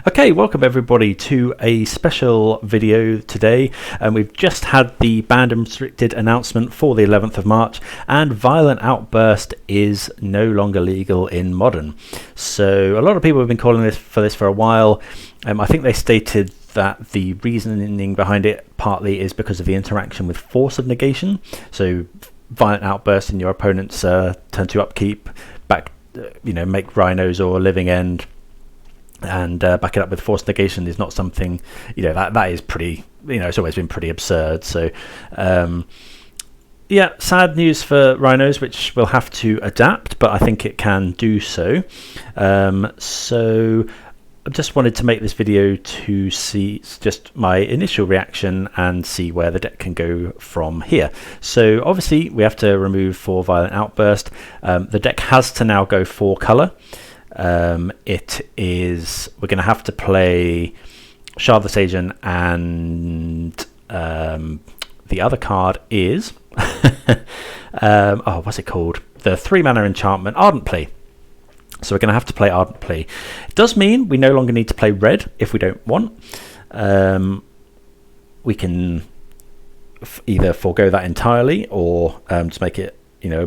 Okay, welcome everybody to a special video today. We've just had the banned and restricted announcement for the 11th of March, and Violent Outburst is no longer legal in Modern. So a lot of people have been calling for this for a while. I think they stated that the reasoning behind it partly is because of the interaction with Force of Negation. So Violent Outburst in your opponent's turn 2 upkeep, make Rhinos or Living End, and back it up with Force Negation is not something, that is pretty, it's always been pretty absurd. So yeah, sad news for Rhinos, which will have to adapt, but I think it can do so. So I just wanted to make this video to see just my initial reaction and see where the deck can go from here. So obviously we have to remove 4 Violent Outburst. The deck has to now go 4 color. We're going to have to play Shard the Sageon, and the other card is what's it called? The 3 mana enchantment, Ardent Plea. So we're going to have to play Ardent Plea. It does mean we no longer need to play red if we don't want. We can either forego that entirely or just make it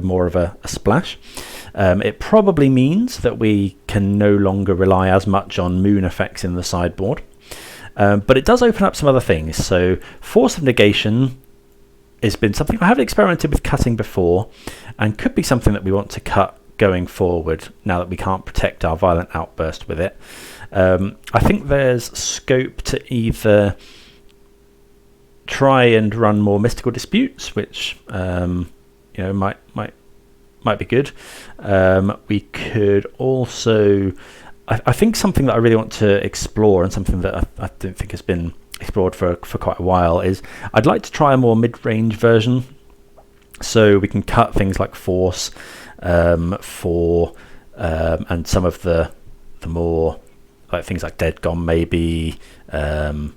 more of a splash. It probably means that we can no longer rely as much on moon effects in the sideboard, but it does open up some other things. So Force of Negation has been something I haven't experimented with cutting before, and could be something that we want to cut going forward now that we can't protect our Violent Outburst with it. I think there's scope to either try and run more Mystical Disputes, which might be good. We could also, I think something that I really want to explore, and something that I don't think has been explored for quite a while, is I'd like to try a more mid-range version. So we can cut things like Force and some of the more like things like Dead Gone maybe, and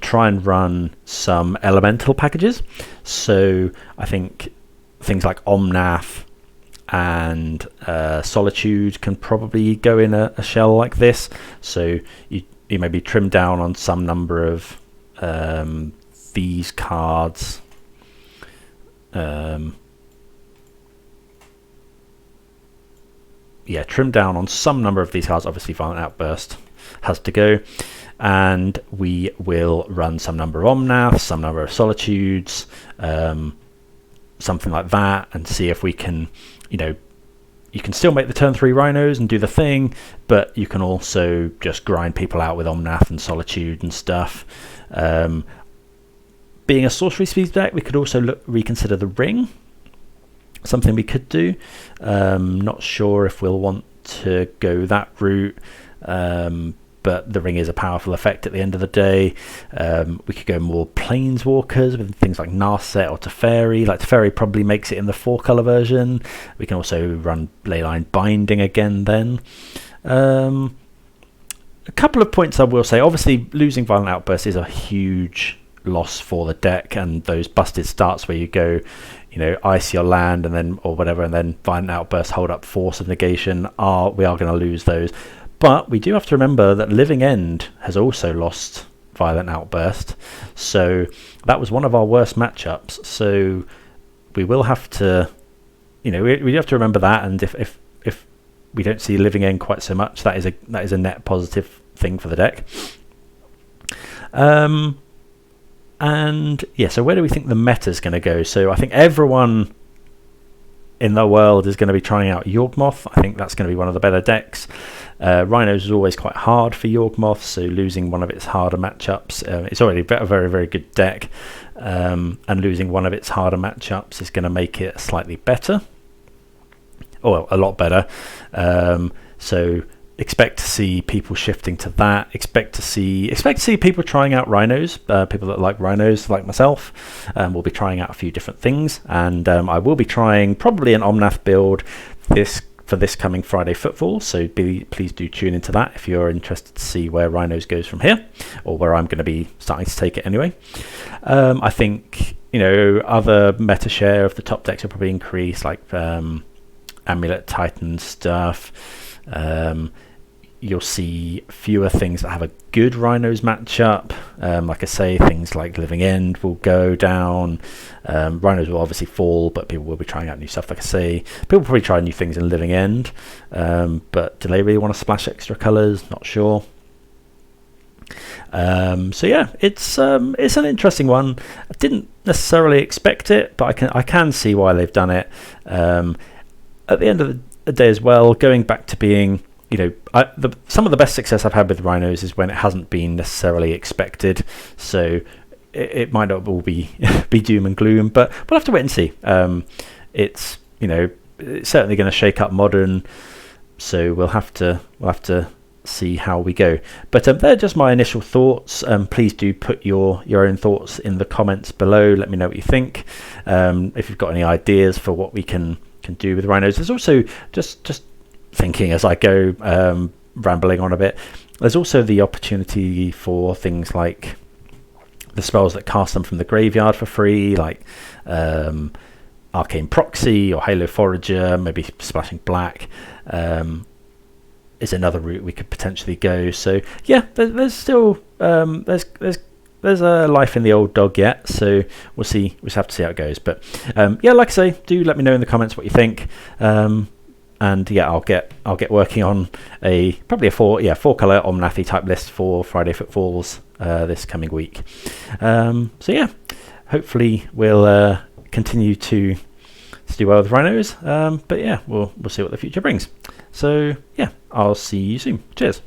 try and run some elemental packages. So I think things like Omnath and Solitude can probably go in a shell like this. So you maybe trim down on some number of these cards. Trim down on some number of these cards. Obviously Violent Outburst has to go, and we will run some number of Omnaths, some number of Solitudes, something like that, and see if we can, you can still make the turn 3 Rhinos and do the thing, but you can also just grind people out with Omnath and Solitude and stuff. Being a sorcery speed deck, we could also reconsider the Ring. Something we could do. Not sure if we'll want to go that route, but the Ring is a powerful effect at the end of the day. We could go more Planeswalkers with things like Narset or Teferi. Like Teferi probably makes it in the 4 color version. We can also run Leyline Binding again then. A couple of points I will say. Obviously losing Violent Outburst is a huge loss for the deck, and those busted starts where you go ice your land and then or whatever, and then Violent Outburst hold up Force of Negation, we are going to lose those. But we do have to remember that Living End has also lost Violent Outburst, so that was one of our worst matchups. So we will have to, we have to remember that. And if we don't see Living End quite so much, that is a net positive thing for the deck. And yeah, so where do we think the meta is going to go? So I think everyone in the world is going to be trying out Yawgmoth. I think that's going to be one of the better decks. Rhinos is always quite hard for Yawgmoth, so losing one of its harder matchups, it's already a very, very good deck, and losing one of its harder matchups is going to make it slightly better, or a lot better. So expect to see people shifting to that. Expect to see people trying out Rhinos. People that like Rhinos, like myself, will be trying out a few different things, and I will be trying probably an Omnath build for this coming Friday Footfalls. So please do tune into that if you're interested to see where Rhinos goes from here, or where I'm going to be starting to take it anyway. I think other meta share of the top decks will probably increase, like Amulet Titan stuff. you'll see fewer things that have a good Rhinos matchup. Like I say, things like Living End will go down. Rhinos will obviously fall, but people will be trying out new stuff. Like I say, people will probably try new things in Living End, but do they really want to splash extra colours? Not sure. So yeah, it's an interesting one. I didn't necessarily expect it, but I can see why they've done it. At the end of the day as well, going back to being, some of the best success I've had with Rhinos is when it hasn't been necessarily expected. So it might not all be be doom and gloom, but we'll have to wait and see. It's it's certainly going to shake up Modern, so we'll have to see how we go. But they're just my initial thoughts. Please do put your own thoughts in the comments below. Let me know what you think. If you've got any ideas for what we can do with Rhinos. There's also just thinking as I go, rambling on a bit, there's also the opportunity for things like the spells that cast them from the graveyard for free, like Arcane Proxy or Halo Forager, maybe splashing black. Is another route we could potentially go. So yeah, there's still there's a life in the old dog yet, so we'll see. We'll have to see how it goes. But yeah, like I say, do let me know in the comments what you think. And yeah, I'll get working on probably a four color Omnathi type list for Friday Footfalls this coming week. So yeah, hopefully we'll continue to do well with Rhinos. But yeah, we'll see what the future brings. So yeah, I'll see you soon. Cheers.